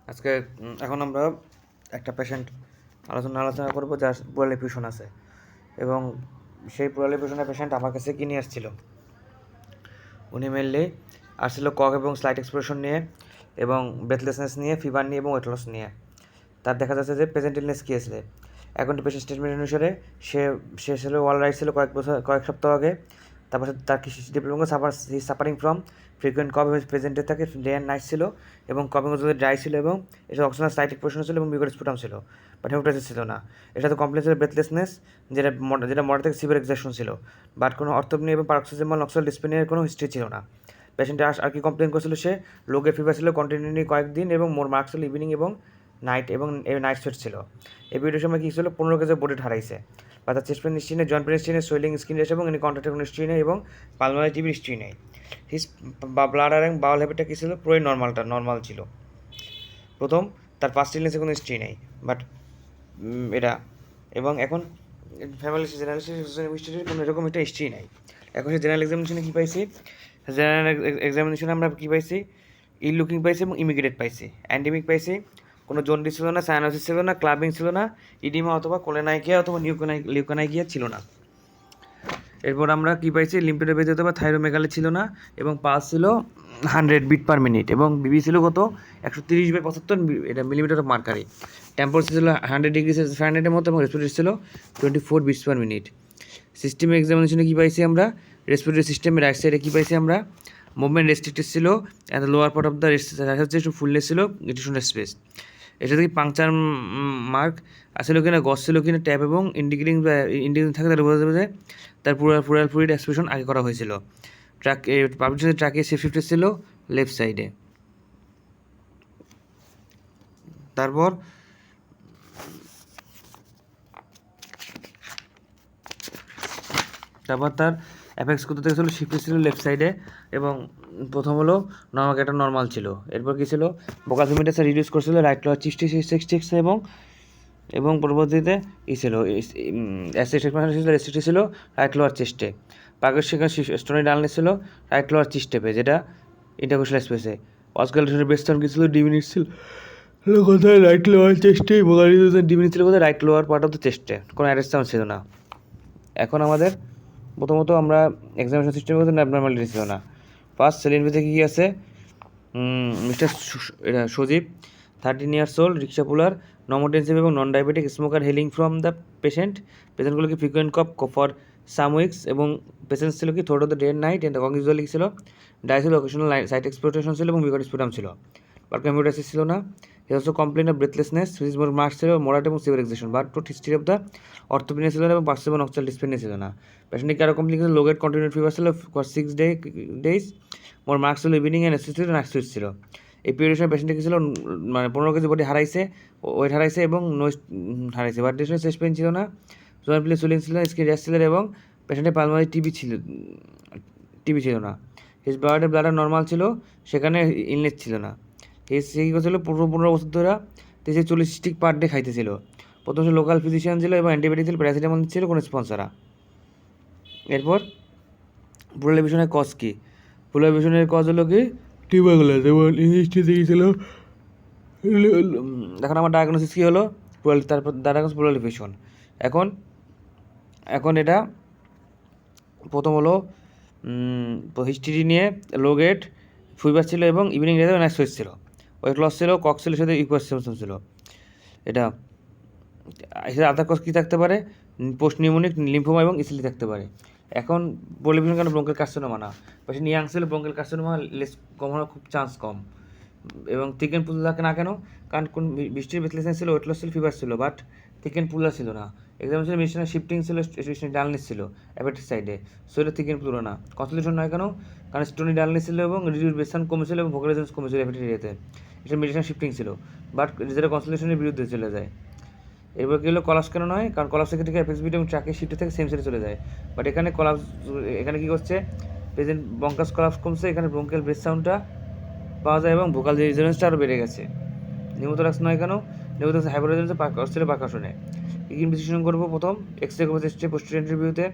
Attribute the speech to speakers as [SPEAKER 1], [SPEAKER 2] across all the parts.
[SPEAKER 1] আজকে এখন আমরা একটা পেশেন্ট আলোচনা করবো যার প্লুরাল এফিউশন আছে এবং সেই প্লুরাল এফিউশনের পেশেন্ট আমার কাছে কি নিয়ে আসছিল। উনি মেনলি আসছিল কক এবং স্লাইট এক্সপ্রেশন নিয়ে এবং ব্রেথলেসনেস নিয়ে, ফিভার নিয়ে এবং ওয়েট লস নিয়ে। তার দেখা যাচ্ছে যে প্রেজেন্ট ইলনেস কী আসলে। এখন পেশেন্ট স্টেটমেন্ট অনুসারে সে ছিল ওয়াল রাইট ছিল কয়েক সপ্তাহ আগে। তারপর তার কি ডিপ্লোমা সাফারিং ফ্রম ফ্রিকুয়েন্ট কফ প্রেজেন্টে থাকে, ডে অ্যান্ড নাইট ছিল এবং কফিং যদি ড্রাই ছিল এবং এটা অক্সিজেন স্লাইট এক্সপ্রেশন ছিল এবং মিউকাস স্পুটাম ছিল, বাট হেমোটাইসিস ছিল না। এটা তো কমপ্লেক্স ছিল ব্রেথলেসনেস, যেটা মডারেট থেকে সিভিয়ার এক্সারশন ছিল, বাট কোনো অর্থোপনি এবং পারক্সিজমাল নক্সাল ডিসপেনিয়ার কোনো হিস্ট্রি ছিল না। পেশেন্টে আর কি কমপ্লেন করেছিল, সে লোকে ফিভার ছিল কন্টিনিউলি কয়েকদিন এবং মোর মার্কস ছিল ইভিনিং এবং নাইট সোয়েট ছিল। এই পিরিয়ডের সময় কী ছিল, 15 কেজি বডি হারাইছে, বা তার চেস্ট পেন হিস্ট্রি নেই, জয়েন্ট পেন হিস্ট্রি নেই, সোয়েলিং স্কিন রেস এবং এনি কন্ট্রাক্টের কোনো হিস্ট্রি নেই এবং পালমারি টিবির হিস্ট্রি নেই। হিস ব্লাডার এবং বাউল হ্যাবিটটা কী ছিল, পুরোই নর্মাল ছিল। প্রথম, তার ফার্স্ট ইলনেসে কোনো হিস্ট্রি নেই, বাট এটা এবং এখন ফ্যামিলি জেনারেল হিস্ট্রির কোনো এরকম একটা হিস্ট্রি নেই। এখন সে জেনারেল এক্সামিনেশনে কী পাইছি, জেনারেল এক্সামিনেশনে আমরা কী পাইছি, ইল লুকিং পাইছি এবং ইমিগ্রেট পাইছি, অ্যান্ডেমিক পাইছি, কোনো জন্ডিস ছিল না, সায়ানোসিস ছিল না, ক্লাবিং ছিল না, ইডিমা অথবা কোলেনাইকিয়া অথবা লিউকোনাইকিয়া ছিল না। এরপর আমরা কী পাইছি, লিম্ফোডেপেথি অথবা থাইরোমেগালি ছিল না এবং পালস ছিল 100 বিট পার মিনিট এবং বিবি ছিল কত 130/75 এটা মিলিমিটার অফ মার্কারি। টেম্পারেচার ছিল 100 ডিগ্রি ফারেনহাইটের মতো এবং রেসপিরেটরি ছিল 24 বিটস পার মিনিট। সিস্টেম এক্সামিনেশনে কী পাইছি আমরা, রেসপিরেটরি সিস্টেমের রাইট সাইডে কী পাইছি আমরা, মুভমেন্ট রেস্ট্রিক্টেড ছিল, and lower part of the হচ্ছে একটু ফুলনেস ছিল, এটিশনের স্পেস। এটা থেকে পাংচার মার্ক আসলে কিনা, গস ছিল কিনা, ট্যাপ এবং ইন্ডিকেটিং থাকে, তাহলে বোঝা যাবে যে তার পুরাল ফ্লুইড এক্সপ্রেশন আগে করা হয়েছিল। পাবলিকেশনের ট্রাকে শিফট ছিল লেফট সাইডে। তারপর তার অ্যাপেক্স কোথা থেকে ছিল, শিফট ছিল লেফট সাইডে এবং প্রথম হলো একটা নর্মাল ছিল। এরপর কী ছিল, বোকাল হিউমিটাসে রিডিউস করছিল রাইট লোয়ার চিস্ট এবং পরবর্তীতে ছিল রেস্ট্রিক্ট ছিল রাইট লোয়ার চেস্টে। পাকের সেখানে স্টোনি ডালনেস ছিল রাইট লোয়ার চিস্টেপে, যেটা ইন্টারকোশাল স্পেসে। অসকালেশনের বেস্টন কী ছিল, ডিমিনিট ছিল কোথায়, রাইট লোয়ার চেস্টে, ডিমিনিট ছিল কোথায়, right lower part of the চেস্টে, কোনো অ্যারেস্ট ছিল না। এখন আমাদের প্রথমত আমরা এক্সামিনেশন সিস্টেমের মধ্যে অ্যাবনর্মালিটি ছিল না। ফার্স্ট সেলিনভিতে কী আছে, mister Sajib 13 years old, rickshaw puller, normotensive এবং non diabetic, smoker, hailing from the পেশেন্টগুলোকে frequent cough for some weeks এবং পেশেন্ট ছিল কি throat of the day and night, and কংইজুয়ালি ছিল ডাইসিল অকেশনাল সাইট এক্সপ্লোটেশন ছিল এবং মিউকাস স্পুটাম ছিল, বাট কম্পিউটাইসিস ছিল না। He also complain of breathlessness, his more marks ছিল মোরাট এবং severe exertion, but to history of the অর্থোপেনিয়া ছিল না এবং পার্সিবল নক্সাল ডিসপেনিয়া ছিল না। পেশেন্টে কারো কমপ্লিকেশন লোগেট কন্টিনিউড ফিভার ছিল ফর 6 days, মোর মার্কস ছিল ইভিনিং অ্যান্ড ছিল নাইট সুইচ ছিল। এই পিরিয়ডের সময় পেশেন্টে কী ছিল, মানে 15 কেজি বডি হারাইছে, ওয়েট হারাইছে এবং নোজ হারাইছে, বাট ডিসপ্লে চেস্ট পেন ছিল না, জয়েন্ট প্লে সুলিং ছিল, স্কিন র্যাশ ছিল এবং পেশেন্টের পালমারি টিবি ছিল না। হিজ ব্লাডার নর্মাল ছিল, সেখানে ইলনেস ছিল না। সে কী করছিল, 15 বছর ধরে 40 স্টিক পার ডে খাইতেছিল। প্রথম সে লোকাল ফিজিশিয়ান ছিল এবং অ্যান্টিবায়োটিক ছিল, প্যারাসিটামল ছিল, কোনো স্পন্সারা। এরপর পুরোলেভিশনের কজ কী, পুরোলেভিশনের কজ হলো কি টিউবারকুলাস এবং হিস্ট্রি দিয়েছিল। এখন আমার ডায়াগনোসিস কী হলো, তারপর ডায়াগনোসিস পুরোলেভিশন। এখন এটা প্রথম হলো হিস্ট্রি নিয়ে লোগেট ফিভার ছিল এবং ইভিনিং রেতে নাইট সুইচ ছিল, ওয়েট লস ছিল, কক্স ছিল, সাথে ইকুয়াস সিমটম ছিল। এটা আদার কজ কী থাকতে পারে, পোস্ট নিউমোনিক, লিম্ফোমা এবং ইসিলি থাকতে পারে। এখন পুরোলেভিশন কারণে ব্রঙ্কেল কার্সিনোমা না, পেশেন্ট ইয়াং ছিল, ব্রঙ্কেল কার্সিনোমা কম হওয়ার খুব চান্স কম। এবং থিকেন পুল থাকে না কেন, কারণ কোন বৃষ্টির ব্রেথলেসনেস ছিল, ওয়েট লস ছিল, ফিভার ছিল, বাট থিকেন পুলার ছিল না। এক্সামিনেশন মিশনের শিফটিং ছিল, ডালনেস ছিল অ্যাপেটিক সাইডে, সো এটা থিকেন পুলো না। কনসলিউশন নয় কেন, কারণ স্টোনি ডালনেস ছিল এবং রিডিউস বেসান কমেছিল এবং ভোকালাইজেশন কমেছিল অ্যাপেটিক এরিয়াতে, এটা মেডিসিন শিফটিং ছিল, বাট যেটা কনসলিউশনের বিরুদ্ধে চলে যায়। এবার কী হলো, কলাপস কেন নয়, কারণ কলাপস থেকে অ্যাপেক্স বিট এবং ট্রাকের শিফটে থেকে সেম সাইডে চলে যায়, বাট এখানে এখানে কী করছে, প্রেজেন্ট বঙ্কাস কলাপস কমছে, এখানে ব্রঙ্কেল ব্রেথ সাউন্ডটা পাওয়া যায় এবং ভোকাল রেজোনেন্সটা আরও বেড়ে গেছে। নিউমোথোরাক্স নয় কেন, নিউমোথোরাক্স হাইপাররেজোনেন্সে ছিল পারকাশনে। ইগিন বিশ্লেষণ করবো, প্রথম এক্সরে করবো চেস্টে পোস্টেরিয়র ইন্টারভিউতে,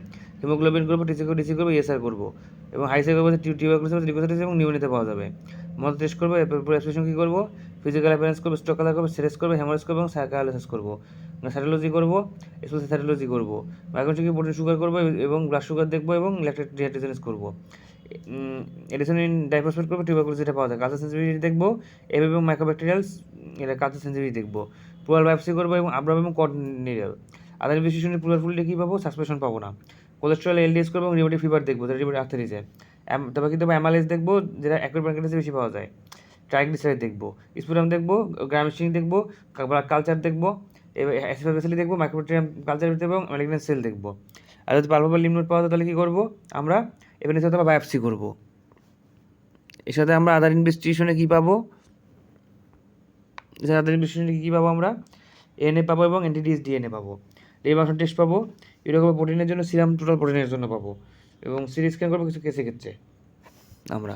[SPEAKER 1] হিমোগ্লোবিন করবো, ডিসি করবো, ইএসআর করবো এবং হাইসে করবো টিউবারকুলোসিস, লিউকোসাইটিস এবং নিউমোনিয়াতে পাওয়া যাবে। মতো টেস্ট করবো, এরপর এক্সপ্রেশন কী করবো, ফিজিক্যাল অ্যাপিয়ারেন্স করবো, স্ট্রোক কালার করবো, সিরিয়াস করবো, হেমোরেজ করবো এবং সাইকালোসিস করবো, সাইটোলজি করবো, স্যাটোলজি করবো, মাইক্রোনচিকে প্রোটিন সুগার করবো এবং ব্লাড সুগার দেখবো এবং ল্যাকটেট ডিহাইড্রেশন করবো, এডিশন ইন ডাইফসফেট করবো, টিউবারকুলোসিস পাওয়া যায়, কালচার সেন্সিটিভিটি দেখবো, এবং মাইক্রোব্যাকটেরিয়ালস এটা কালচার সেন্সিটিভিটি দেখবো, প্লুরাল বায়োপসি করবো এবং আব্রাম এবং কর্নিয়াল। আদার ইনভেস্টিগেশনে প্লুরাল ফুলটি কী পাবো? সাসপেনশন পাবো না। কোলেস্ট্রল এলডিএস করবো এবং রিউমেটিক ফিভার দেখবো, যেটা রিউমেটিক আর্থ্রাইটিসে। তবে কিন্তু অ্যামালেজ দেখবো, যেটা অ্যাকুইট ব্রঙ্কাইটিসে বেশি পাওয়া যায়। ট্রাইগ্লিসারাইড দেখবো, স্পুরাম দেখবো, গ্রামস্টিং দেখবো, ব্লাড কালচার দেখবো, অ্যাসিডোবেসিলি দেখবো, মাইক্রোব্যাকটেরিয়াম কালচার দেখবো এবং ম্যালিগন্যান্ট সেল দেখবো। আর যদি পালপেবল লিম্ফ নোড পাওয়া যায় তাহলে কী করবো? আমরা এখানে সাথে বায়োপসি করবো। এর সাথে আমরা আদার ইনভেস্টিগেশনে কী পাবো? এছাড়া আদার ইনভেস্টিগেশনে কী পাবো? আমরা এনএ পাবো এবং অ্যান্টিডিএস ডিএনএ পাবো, লিভার ফাংশন টেস্ট পাবো, ইউরিক প্রোটিনের জন্য সিরাম টোটাল প্রোটিনের জন্য পাবো, এবং সিটি স্ক্যান করবো কিছু কেসে ক্ষেত্রে আমরা।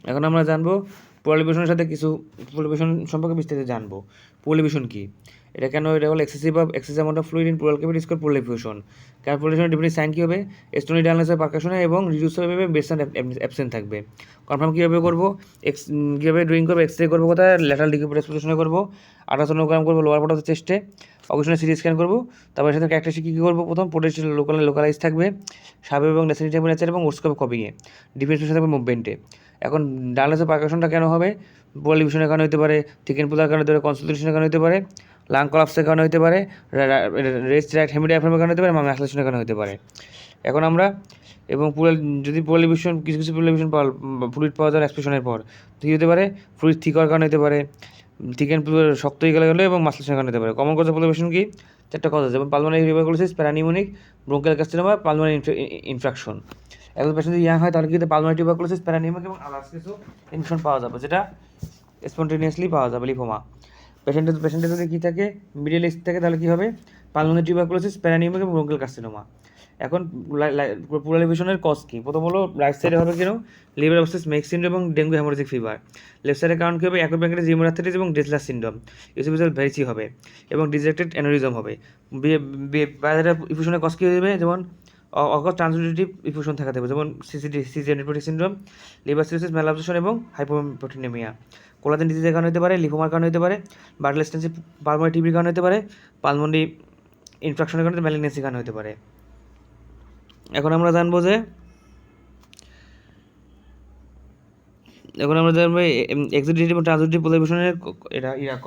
[SPEAKER 1] এখন আমরা জানবো পোলারিফিকেশনের সাথে কিছু পোলারিফিকেশন সম্পর্কে বিস্তারিত জানবো। পোলারিফিকেশন কি, এটা কেন, এটা হলো excessive amount of fluid in pleural cavity is called পোলারিফিকেশন। কারণ পোলারিফিকেশনের ডিফারেন্ট সাইন কী হবে? স্টোনি ডায়ালনেস পারকাশনে এবং রিডিউস হবে বেসান অ্যাবসেন্ট থাকবে। কনফার্ম কীভাবে করবো? কীভাবে ড্রয়িং করবো? এক্স রে করবো কোথায়? ল্যাটারাল ডিকিউপার এক্সপ্রেশনে করবো, আল্ট্রাসোনোগ্রাম করবো লোয়ার পার্ট অফ দ্য চেস্টে, অকেশনে সিটি স্ক্যান করবো। তারপরে সাথে ক্যারেক্টারিস্টিক কী করবো? প্রথম পোটেনশিয়াল লোকালাইজ থাকবে, স্বাভাবিক এবং নেসেসিটি থাকবে নেচার এবং ওর্সকোপ কপিংয়ে, ডিফারেন্সিয়েশন থাকবে মুভমেন্টে। এখন ডায়ালনেসের পারকাশনটা কেন হবে? পোলারিফিকেশনের কারণে হতে পারে, থিকেন পুলার কারণে হতে পারে, কনসোলিডেশনের কারণে হতে পারে, লাং কলাপসের কারণে হতে পারে, রেস্ট রাইট হেমিডায়াফ্রামের কারণে হতে পারে, ম্যাক্সুলেশনের কারণে হতে পারে। এখন আমরা এবং যদি পোলারিফিকেশন কিছু পোলারিফিকেশন ফ্লুইড পাওয়া যায় এক্সপ্রেশনের পর কী হতে পারে? ফ্লুইড থিক হওয়ার কারণে হতে পারে, থিকেন শক্ত হয়ে গেলে এবং মাসলেশনের কারণে হতে পারে। কমন কজ পোলারিফিকেশন কি? চারটা কজ আছে, যেমন pulmonary tuberculosis, parapneumonic, bronchial carcinoma, pulmonary infarction. এখন পেশেন্ট যদি ইয়াং হয় তাহলে কিন্তু পালমোনারি টিউবারকুলোসিস, প্যারানিউমোনিক এবং আদার্স কিছু ইনফেকশন পাওয়া যাবে, যেটা স্পন্টেনিয়াসলি পাওয়া যাবে, লিফোমা। পেশেন্টের যদি কী থাকে, মিডল এজ থাকে, তাহলে কী হবে? পালমোনারি টিউবারকুলোসিস, প্যারানিউমোনিক এবং ব্রঙ্কিয়াল কার্সিনোমা। এখন পোলারিফিকেশনের কজ কী? প্রথম হলো রাইট সাইডে হবে কেন? লিভার অবসেস, মেক সিন্ড্রোম এবং ডেঙ্গু হেমোরেজিক ফিভার। লেফট সাইডের কারণ কী হবে? অ্যাকুইট ব্রঙ্কাইটিস, রিউমাটাইটিস এবং ডেসলার সিন্ড্রোম, ইউসিফিজিয়াল ভ্যারিসি হবে এবং ডিজেক্টেড অ্যানোরিজম হবে। বাইরের ইফিউশনের কজ কী হবে? যেমন অকজ ট্রান্সমিটিভ ইফিউশন থাকা থাকবে, যেমন সিজি nephrotic syndrome, liver cirrhosis, malabsorption এবং হাইপোপ্রোটিনেমিয়া। কোলাজেন ডিজিজের কারণে হতে পারে, লিফোমার কারণে হতে পারে, বার্টল স্টেনসিল পালমোনারি টিবির কারণে হতে পারে, পালমোনারি ইনফেকশনের কারণে, ম্যালিগন্যান্সির কারণে হতে পারে। এখন আমরা জানবো এক্সিডিটিভ এবং ট্রান্সিটিভ পোলারিফিকেশনের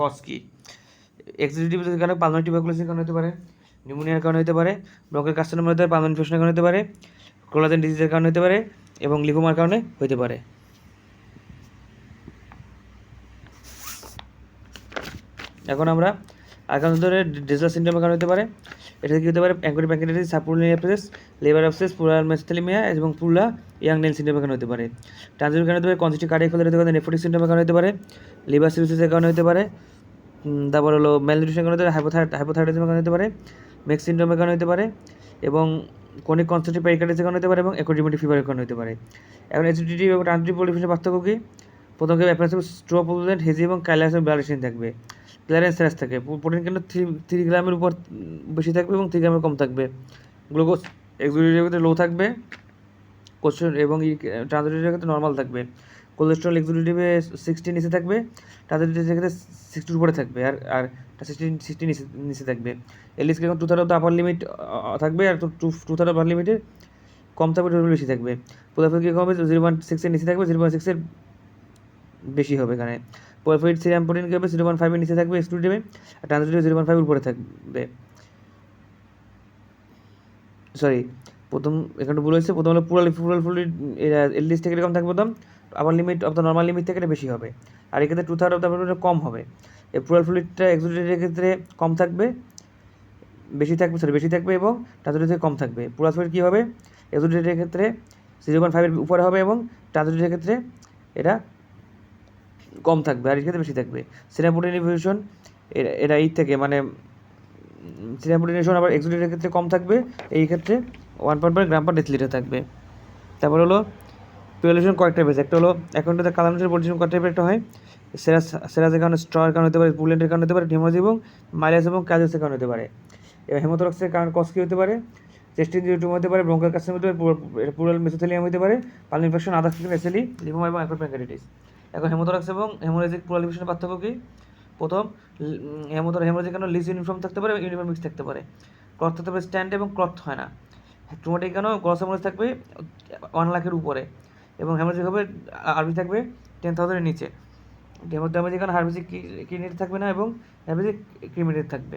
[SPEAKER 1] কজ কী। এক্সিডিটিভ কারণে পালমোনারি টিউবারকুলোসিসের কারণে হতে পারে, নিউমোনিয়ার কারণে হতে পারে, ব্রঙ্কিয়াল কার্সিনোমা হতে পারে, পালমোনারি ইনফেকশনের কারণে হতে পারে, কোলাজেন ডিজিজের কারণে হতে পারে এবং লিফোমার কারণে হতে পারে। এখন আমরা আগামী ধরে ডেসলার সিন্ড্রোমের কারণে হতে পারে, এটা কী হতে পারে? অ্যাকুইট ব্রঙ্কাইটিস, সাবপুলিনিয়ার অ্যাপ্রেস, লিভার অ্যাবসেস, প্লুরাল মেসোথেলিমিয়া এবং পুলা ইয়াং নেল সিন্ড্রোমের কারণে হতে পারে। ট্রানজিটের কারণে হতে পারে, কনজেস্টিভ কার্ডিয়াক ফেলিয়ার হতে পারে, নেফ্রোটিক সিন্ড্রোমের কারণে হতে পারে, লিভার সিরোসিসের কারণে হতে পারে, তারপর হলো ম্যালনিউট্রিশনের কারণে হতে পারে, হাইপোথাইরয়েডিজমের কারণে হতে পারে, মেক সিন্ড্রোমের কারণে হতে পারে এবং ক্রনিক কনস্ট্রাকটিভ পেরিকার্ডিসের কারণে হতে পারে এবং অ্যাকুইট রিউমেটিক ফিভারের কারণে হতে পারে। এখন এসিডিটি এবং ট্রান্সিটিভ পোলারিফিকেশনের পার্থক্য কী? প্রথম ক্ষেত্রে অ্যাপারেন্স স্ট্রোপোজেন্ট, হেজি এবং কাইলাসের ব্লাডেশন থাকবে, ক্লিয়ারেন্স সেরাস থাকে, প্রোটিন কিন্তু 3 গ্রামের উপর বেশি থাকবে এবং 3 গ্রামের কম থাকবে, গ্লুকোজ এক্সিডিটিভের ক্ষেত্রে লো থাকবে, কোশ্চেন এবং ট্রান্সিটিভের ক্ষেত্রে নর্মাল থাকবে, কোলেস্ট্রল এক্সিডিটিভে 60 নিচে থাকবে, ট্রান্সিটিভের ক্ষেত্রে 60 উপরে থাকবে, আর 60 নিচে থাকবে। এলিসকে এখন 2/3 অফ দ্য আপার লিমিট থাকবে আর 2/3 আপার লিমিটের কম থাকবে, টোটাল বেশি থাকবে। পোলারিফিকেশন কী হবে? 0.6 এর নিচে থাকবে, 0.6 এর বেশি হবে এখানে। পোলারিফাইড সিরাম প্রোটিন কী হবে? 0.5 এর নিচে থাকবে এক্সক্লুডিভে, আর ট্রান্সিটিভে 0.5 এর উপরে থাকবে। প্রথম এখানে ভুল হয়েছে, প্রথম হলো প্লুরাল ফ্লুইড এলডিএস থেকে এরকম থাকবে, প্রথম আপার limit of the normal limit থেকে এটা বেশি হবে, আর এক্ষেত্রে 2/3 অফ দ্য কম হবে। এই প্লুরাল ফ্লুইডটা এক্সিডিটিভের ক্ষেত্রে কম থাকবে, বেশি থাকবে এবং ট্রান্সিটিভ থেকে কম থাকবে। প্লুরাল ফ্লুইড কী হবে? এক্সিডিটিভের ক্ষেত্রে 0.5 এর উপরে হবে এবং ট্রান্সিটিভের ক্ষেত্রে এটা কম থাকবে, আর এর ক্ষেত্রে বেশি থাকবে। সিরাম প্রোটিন ইনফিউশন এটা এই থেকে মানে সিরাম প্রোটিন ইনফিউশন আবার এক্সিডিটিভের ক্ষেত্রে কম থাকবে, এই ক্ষেত্রে 1.5 গ্রাম পার ডেসিলিটার থাকবে। তারপর হলো পিউরিফিকেশন কয়েকটা বেশ, একটা হলো অ্যাকাউন্টে কালামের পরিচয় কয়েকটা একটা হয়, সেরাসের কারণে, স্ট্রয়ের কারণে হতে পারে, পুলেন্টের কারণে হতে পারে, হেমোরেজ এবং মাইলাস এবং ক্যাজেসের কারণে হতে পারে। এবার হেমোথোরাক্সের কারণ কজ কী হতে পারে? চেস্ট ইনজুরি টিউমার হতে পারে, ব্রঙ্কাল কার্সিনোমা হতে পারে, প্লুরাল মেসোথেলিয়াম হতে পারে, পালমোনারি ইনফেকশন, আদার এসএলই, লিম্ফোমা এবং অ্যাকুট প্যানক্রিয়াটাইটিস। এখন হেমোথোরাক্স এবং হেমোরেজিক প্লুরাল ইনফেকশনের পার্থক্য কী? প্রথম, হেমোরেজিক কেন লিজ ইউনিফর্ম থাকতে পারে, ইউনিফর্ম মিক্স থাকতে পারে। ক্লথ থাকতে পারে স্ট্যান্ড এবং ক্লথ হয় না। ট্রুমাটিক কেন গ্রস হেমোরেজ থাকবে 1 লাখের উপরে এবং হেমোরেজিক হবে আরবি থাকবে 10,000-এর নিচে। ড্যামেজ এখানে হার্বিসিক কিডনিতে থাকবে না এবং হার্বিসিক ক্রিমিনেট থাকবে।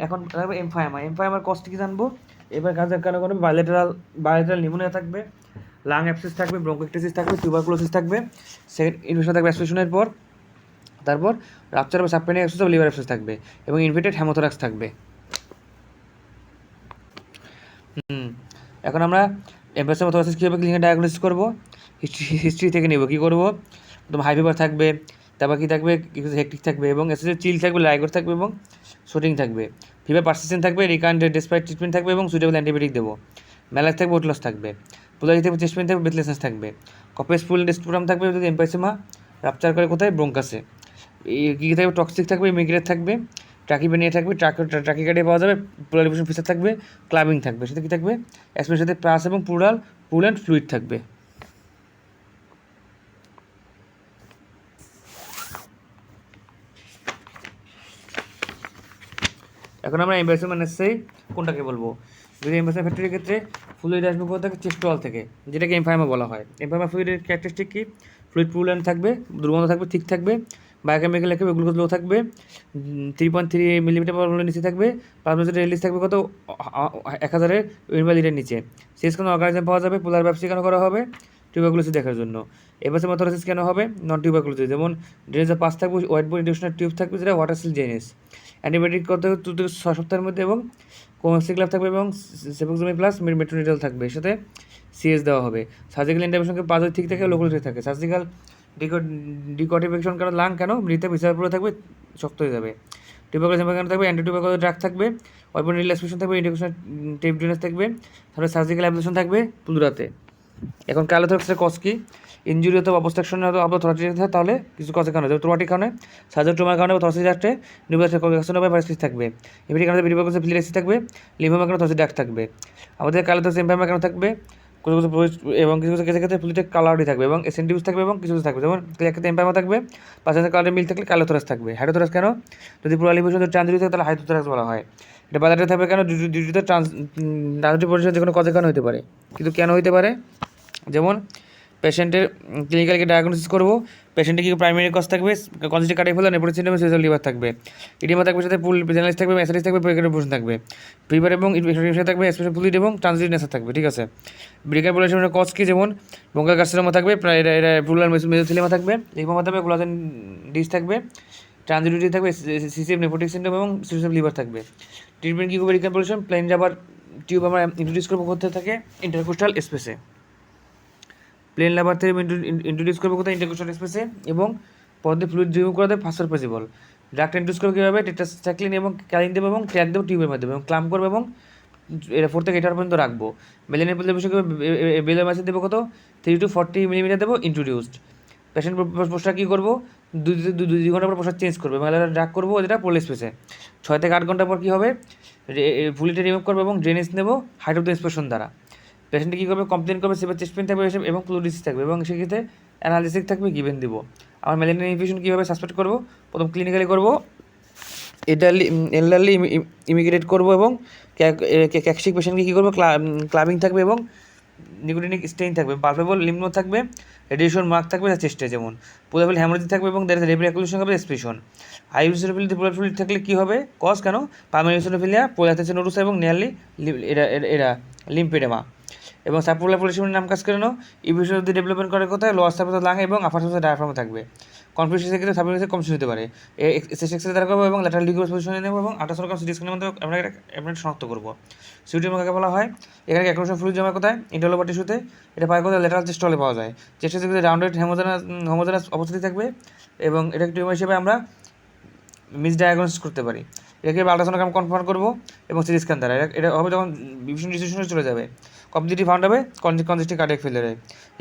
[SPEAKER 1] এখন থাকবে এমফায়ামা। এমফায়ামার কষ্ট কী জানবো এবার। কাজে কেন কোনো বায়োলেটারাল নিউমোনিয়া থাকবে, লাং অ্যাবসেস থাকবে, ব্রঙ্কোএক্টাসিস থাকবে, টিউবারকুলোসিস থাকবে, সেকেন্ড ইনফেকশন থাকবে অ্যাসপিরেশনের পর, তারপর রাপচার বা সাবপেনিক অ্যাবসেস বা লিভার অ্যাবসেস থাকবে এবং ইনফেক্টেড হেমোথোরাক্স থাকবে। এখন আমরা এমফায়ামা থোরাসিস কীভাবে ক্লিনিক্যাল ডায়াগনোসিস করবো, হিস্ট্রি থেকে নেব। কী করবো? তোমার হাই ফিভার থাকবে, তারপর কী থাকবে, কিছু হেকটিক থাকবে এবং এসএসএ চিল থাকবে, লাইগর থাকবে এবং শোটিং থাকবে। ফিভার পারসিস্টেন্ট থাকবে, রিকারেন্ট ডেসপাইট ট্রিটমেন্ট থাকবে এবং সুইটেবল অ্যান্টিবায়োটিক দেবো। ম্যালাস থাকবে, ওয়েট লস থাকবে। পোলারি থাকবে, চেস্ট পেন থাকবে, ব্রেথলেসনেস থাকবে। কপেস ফুল টেস্টোগ্রাম থাকবে যদি এমফাইসেমা রাপচার করে কোথায়, ব্রঙ্কাসে। কী থাকবে, টক্সিক থাকবে, ইমিগ্রেট থাকবে, ট্রাকিপেনিয়া থাকবে, ট্রাকিকার্ডিয়া পাওয়া যাবে, পোলারিফিকেশন ফিচার থাকবে, ক্লাবিং থাকবে। সেটা কী থাকবে, অ্যাসপিরেশনের সাথে প্লাস এবং পুল অ্যান্ড ফ্লুইড থাকবে। এখন আমরা এমফাইসেমা নেসেসারি কোনটাকে বলবো? যদি এমফাইসেমা ফ্যাক্টরির ক্ষেত্রে ফ্লুইড আসবে কোথা থেকে, চেস্ট ওয়াল থেকে, যেটাকে এমফাইমা বলা হয়। এমফাইমা ফ্লুইডের ক্যারেক্টারিস্টিক কী? ফ্লুইড পুল অ্যান্ড থাকবে, দুর্গন্ধ থাকবে, ঠিক থাকবে, বায়োকেমিক্যাল থাকবে, গ্লুকোজ লো থাকবে, 3.3 মিলিমিটার পার নিচে থাকবে, প্লাজমা রিলিজ থাকবে কত, 1000-এর ইউনিট নিচে। সিএস কোনো অর্গানিজম পাওয়া যাবে। পোলার ব্যবসা কেন করা হবে? টিউবারকুলোসিস দেখার জন্য। এমফাইসেমা থোরাসিস কেন হবে? নন টিউবারকুলোসিস। যেমন ড্রেনেজের পাস থাকবে, হোয়াইট বোর্ড ইন্ডাকশনের টিউব থাকবে, যেটা ওয়াটার সিল ড্রেনেজ। অ্যান্টিবায়োটিক করতে 2 থেকে 6 সপ্তাহের মধ্যে এবং কোমাক্সিক্লাভ থাকবে এবং সেফোক্সামিন প্লাস মেট্রোনিডাল থাকবে, সাথে সিএস দেওয়া হবে। সার্জিক্যাল ইন্টারভেনশনকে 5 ঠিক থাকে, লোকাল ঠিক থাকে। সার্জিক্যাল ডিকটিফিকেশন কেন, লাং কেন, মৃতে বিচার পুরো থাকবে, শক্ত হয়ে যাবে। টিউবারকুলোসিস কেন থাকবে, অ্যান্টিটিউবারকুলার ড্রাগ থাকবে, ওয়েপন রিল্যাক্সেশন থাকবে, ইন্ডাকশন টেপ ড্রেনেজ থাকবে, তারপরে সার্জিক্যাল অ্যাপ্লিকেশন থাকবে প্লুরাতে। এখন ক্যালোথোরাক্সের কজ কি? ইঞ্জুরি হতো, অবস্ট্রাকশনে হতো, আপনার থোরাটিক থাকে, তাহলে কিছু কজের কারণে, যেমন ট্রমাটিক কারণে, সার্জারি ট্রমার কারণে, থরাসিস ডাক্টে নিউপ্লাস্টিক ভাইরাস থাকবে, ইমিডিক কারণে ভিডিওকোসে ফিলিয়াসিস থাকবে, লিম্ফোমা কারণে থরাসিস ডাক্ট থাকবে। আমাদের ক্যালোথোরাক্স এমফাইমা কেন থাকবে, কিছু এবং কিছু কিছু ক্ষেত্রে ফ্লুইডের কালারই থাকবে এবং এসেন্টিউস থাকবে এবং কিছু কিছু থাকবে, যেমন ক্ষেত্রে এমফাইমা থাকবে, পাশাপাশি কালারের মিল থাকলে ক্যালোথোরাক্স থাকবে। হাইড্রোথোরাক্স কেন? যদি পুরো লিভোশন ট্রানজিট থাকে তাহলে হাইড্রোথোরাক্স বলা হয়। এটা বাজারে থাকবে কেন? ডিউটিতে ট্রানজিট পরিষেবা যে কোনো কজের কারণে হতে পারে, কিন্তু কেন হতে পারে? যেমন পেশেন্টের ক্লিনিক্যালকে ডায়াগনোসিস করবো, পেশেন্টের কী প্রাইমারি কজ থাকবে, congestive cardiac failure, nephrotic syndrome, সিজার লিভার থাকবে, ইডিমা থাকবে, সাথে পুল জেনারেলিস থাকবে, ম্যাসারিস থাকবে, প্রেকারিবুশন থাকবে, ফিভার এবং ইনফেকশন থাকবে, স্পেশাল ফ্লুইড এবং ট্রানজিট নেশা থাকবে। ঠিক আছে। ব্রিকারপুলেশনের কজ কি? যেমন ব্রঙ্কাল কার্সিনোমা থাকবে, এটা প্লুরাল মেসোথেলিয়ামা থাকবে, লিম্ফোমা থাকবে, কোলাজেন ডিস থাকবে, ট্রানজিটিভিটি থাকবে, সিসিএফ, নেফ্রোটিক সিন্ড্রোম এবং সিস্টেম লিভার থাকবে। ট্রিটমেন্ট কী করবে? রিকারপুলেশন, প্লেন রাবার টিউব আমরা ইন্ট্রোডিউস করবো করতে থাকে ইন্টারকোস্টাল স্পেসে। প্লেন লাভার থেকে ইন্ট্রোডিউস করবো কোথায়? ইন্টারকোস্টাল স্পেসে এবং পদ্ধতি ফ্লুইড রিমুভ করা দেবে ফাস্টার পসিবল। ড্রাগটা ইন্ট্রোডিউস করবো কীভাবে? টেট্রাসাইক্লিন এবং ক্যালিন দেবো এবং ট্র্যাক দেবো টিউবের মাধ্যমে এবং ক্লাম করবো এবং এটা 4 থেকে 8 পর্যন্ত রাখবো। মেলিনের পদ্ধতি বিষয় বেলের মাসে দেবো কত? 3 to 40 মিলিমিটার দেবো ইন্ট্রোডিউসড। পেশেন্ট পোস্টার কী করবো? 2 ঘন্টা পর পোস্টার চেঞ্জ করবো এবং ড্রাগ করবো যেটা পোল স্পেসে। 6 থেকে 8 ঘন্টা পর কী হবে? ফুলিটা রিমুভ করবো এবং ড্রেনেজ নেবো হাইট অফ দ্য ইন্সপেকশন দ্বারা। পেশেন্টে কী করবে? কমপ্লেন করবে, সেবার চেস্ট পেন থাকবে এবং ফ্লুইডিস থাকবে এবং সেক্ষেত্রে অ্যানালিসিস থাকবে, গিভেন দিব। আমার ম্যালেরিয়া ইনফেকশন কীভাবে সাসপেক্ট করবো? প্রথম ক্লিনিক্যালি করবো, এল্ডারলি ইমিগ্রেট করবো এবং ক্যাকসিক পেশেন্টকে কী করবো? ক্লাবিং থাকবে এবং নিকোটিনিক স্টেইন থাকবে, পালপেবল লিম্নো থাকবে, রেডিয়েশন মার্ক থাকবে তার চেস্টে, যেমন পোলাবল হ্যামোরেজ থাকবে এবং দ্যার ইজ রেপিড অ্যাকুলেশন হবে, এক্সপ্রেশন। হাই ইউসিনোফিলিতে পোলার ফ্লুইড থাকলে কী হবে? কজ কেন? প্রাইমারি ইউসিনোফিলিয়া, পোলাথেসিনোরুসা এবং নিয়ারলি এরা লিম্পেডেমা। এবং সাবপোলার পলিসিমের নাম কাজ করে নাও। ইভিউশন যদি ডেভেলপমেন্ট করে কোথায়? লোয়ার সার্ফেস লাং এবং আপার সার্ফেস ডায়াফ্রামে থাকবে। কনফিউশনের ক্ষেত্রে সাবমিউনিসে কমপ্লিট হতে পারে। এক্সের দ্বারা করবো এবং ল্যাটারাল ডিগ্রি পজিশনে নেবো এবং আল্ট্রাসাউন্ড সিটি স্ক্যানের মধ্যে আমরা এটা শনাক্ত করবো। সিউটিউম কাকে বলা হয়? এখানে অ্যাক্রোশন ফ্লুইড জমা কোথায়? ইন্টারলোবার টিস্যুতে। এটা পায় কোথায়? ল্যাটারাল চেস্ট হলে পাওয়া যায়। চেস্টের দিকে রাউন্ডেড হোমোজেনাস অবস্থিতি থাকবে এবং এটা টিউমার হিসেবে আমরা মিসডায়াগনোসিস করতে পারি। এটাকে আল্ট্রাসাউন্ড আমরা কনফার্ম করবো এবং সিটি স্ক্যান দ্বারা। এটা হবে যখন বিভিন্ন ডিসিশনে চলে যাবে। কমপ্লিটলি ফাউন্ড হবে কনজেস্টিভ কার্ডিয়াক ফেলিয়ারে।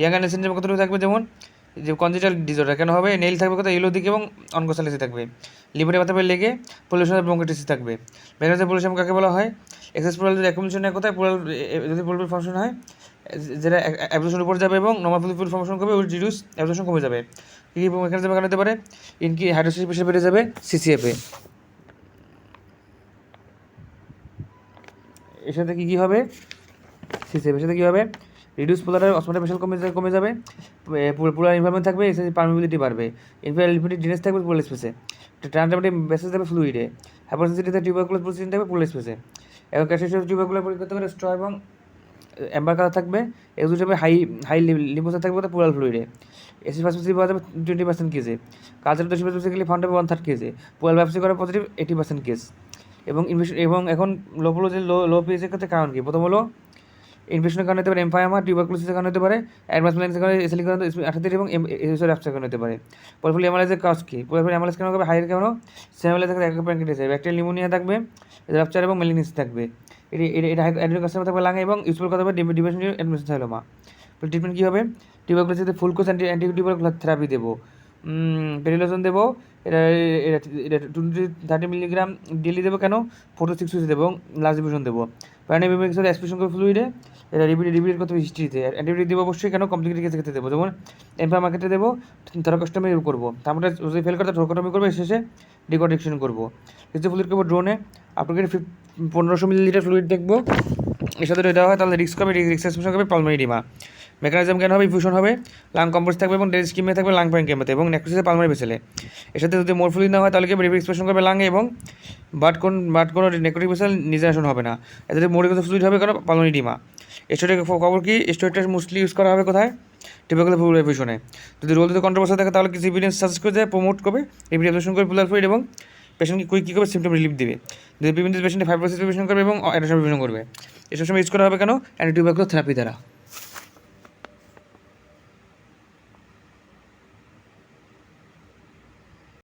[SPEAKER 1] ইয়াং অ্যান্ড সিনড্রোম কতটুকু থাকবে? যেমন যে কনজেটাল ডিসঅর্ডার কেন হবে? নেইল থাকবে কোথায়? ইয়েলো দিকে এবং অনকোসালিসে থাকবে। লিভারে ব্যথা পেয়ে লেগে পলিউশনের ব্রঙ্কাইটিস থাকবে। মেকানিজম পলিউশন কাকে বলা হয়? এক্সেস প্লুরাল যদি অ্যাকুমুলেশন হয় কোথায় প্লুরাল, যদি প্লুরাল ফাংশন হয় যেটা অ্যাবজর্পশনের উপর যাবে এবং নর্মাল প্লুরাল ফাংশন করবে ওই রিডিউস অ্যাবজর্পশন কমে যাবে। কী কী মেকানিজম এখানে হতে পারে? ইনকি হাইড্রোসিস প্রেশার বেড়ে যাবে সিসিএফে। এর সাথে কী কী হবে? সিসিএফ এর সাথে কী হবে? রিডিউস পোলার অসমোটিক প্রেশার কমে যাবে, পোলার এনভায়রনমেন্ট থাকবে, এসে পারমিবিলিটি বাড়বে, ইনফ্রারেড লিপিড ড্রেনেজ থাকবে পোলার স্পেসে, ট্রান্সমিটিভ মেসেজ থাকবে ফ্লুইডে, হাইপারসেন্সিটিভিতে টিউবারকুলাস প্রোটিন থাকবে পোলার স্পেসে, এবং ক্যালসিয়াম টিউবারকুলার পরীক্ষা করতে পারে স্ট্র এবং অ্যাম্বার কালার থাকবে, এক্সুজ হবে হাই লিম্ফোসাইট থাকবে পোলার ফ্লুইডে, এসিড ফসফেট পাওয়া যাবে 20% কেজে, কালচার দোষী বেসিক্যালি ফাউন্ড হবে 1/3 কেজে, পোলার ব্যবসা করা পজিটিভ 80% কেস। এবং এখন লো পিএইচের ক্ষেত্রে কারণ কী? প্রথম হলো ইনফেকশনের কারণে হতে পারে এমফাইমা, টিউবারকুলোসিসের কারণে হতে পারে, অ্যাডভান্স ম্যালেরিয়ার কারণে, এসিলিক কারণে 38 এবং এসিড অ্যাপসের কারণে হতে পারে। পলিফোলি অ্যামালাইজের কাজ কী? পলিফোলি অ্যামালাইজ কেন হবে? হাইয়ের কেন? সেমালাইজ থাকবে প্যানক্রিয়াসে, ব্যাকটেরিয়াল নিউমোনিয়া থাকবে, রাপচার এবং মেলিনিস থাকবে, এটা অ্যাডমিক কাস্টমার থাকবে লাঙে এবং ইউজফুল কথা হবে ডিপ্রেশন অ্যাডমিশন ট্রিটমেন্ট কী হবে? টিউবারকুলোসিসে ফুল কোর্স অ্যান্টিটিউবারকুলার থেরাপি দেবো, পেরিলোজন দেবো, এটা 20-30 মিলিগ্রাম ডেলি দেবো, কেন? 4 to 6 weeks দেবো, এবং লাস্ট ডিফিউশন দেবো, প্যারানিবিমিক্স হলে অ্যাসপিরেশন করে ফ্লুইডে, এটা রিপিট করতে হবে হিস্ট্রিতে, অ্যান্টিবায়োটিক দেবো অবশ্যই, কেন? কমপ্লিকেটেড কেসের ক্ষেত্রে দেবো, যেমন এনফার্মা ক্ষেত্রে দেবো, থরাকস্টমি করবো, তারপরে যদি ফেল করতে থরাকস্টমি করবো, শেষে ডিকন্ডেকশন করবো, কিছু ফ্লুইড করবো ড্রোনে, আপনাকে 1500 মিলিলিটার ফ্লুইড দেখবো, এর সাথে যদি দেওয়া হয় তাহলে রিস্ক হবে, রিস্ক এক্সপোজার হবে পালমারি ডিমা, মেকানিজম কেন হবে? ইনফিউশন হবে, লাং কম্পোজ থাকবে এবং ডেড স্কিমে থাকবে লাং প্যানক্রিয়াতে এবং নেক্রোসিসে পালমারি ভেসেলে, এর সাথে যদি মোর ফ্লুইড না হয় তাহলে কি রিভিউ এক্সপ্রেশন করবে লাঙে, এবং বাট কোনো নেক্রোটিক ভেসেল নিজেরাশন হবে না, এতে মোর কিছু ফ্লুইড হবে, কারণ পালমারি ডিমা। স্টোরের খবর কি? স্টোরেজটা মোস্টলি ইউজ করা হবে কোথায়? টিপিক্যাল ফ্লুইড এভিশনে। যদি রোল দিতে কন্ট্রোভার্সি থাকে তাহলে কিছু এভিডেন্স সাজেস্ট করে দেয়, প্রমোট করবে রিভিউ এভিশন করে পুলার ফ্লুইড, এবং পেশেন্টকে কী করবে? সিমটম রিলিফ দিবে, যদি পেশেন্টে ফাইব্রোসিস প্রিভেনশন করবে এবং অ্যাডাপশন প্রিভেনশন করবে। এসব সময় ইউজ করা হবে কেন? অ্যান্টিটিউবারকুলার থেরাপি দ্বারা।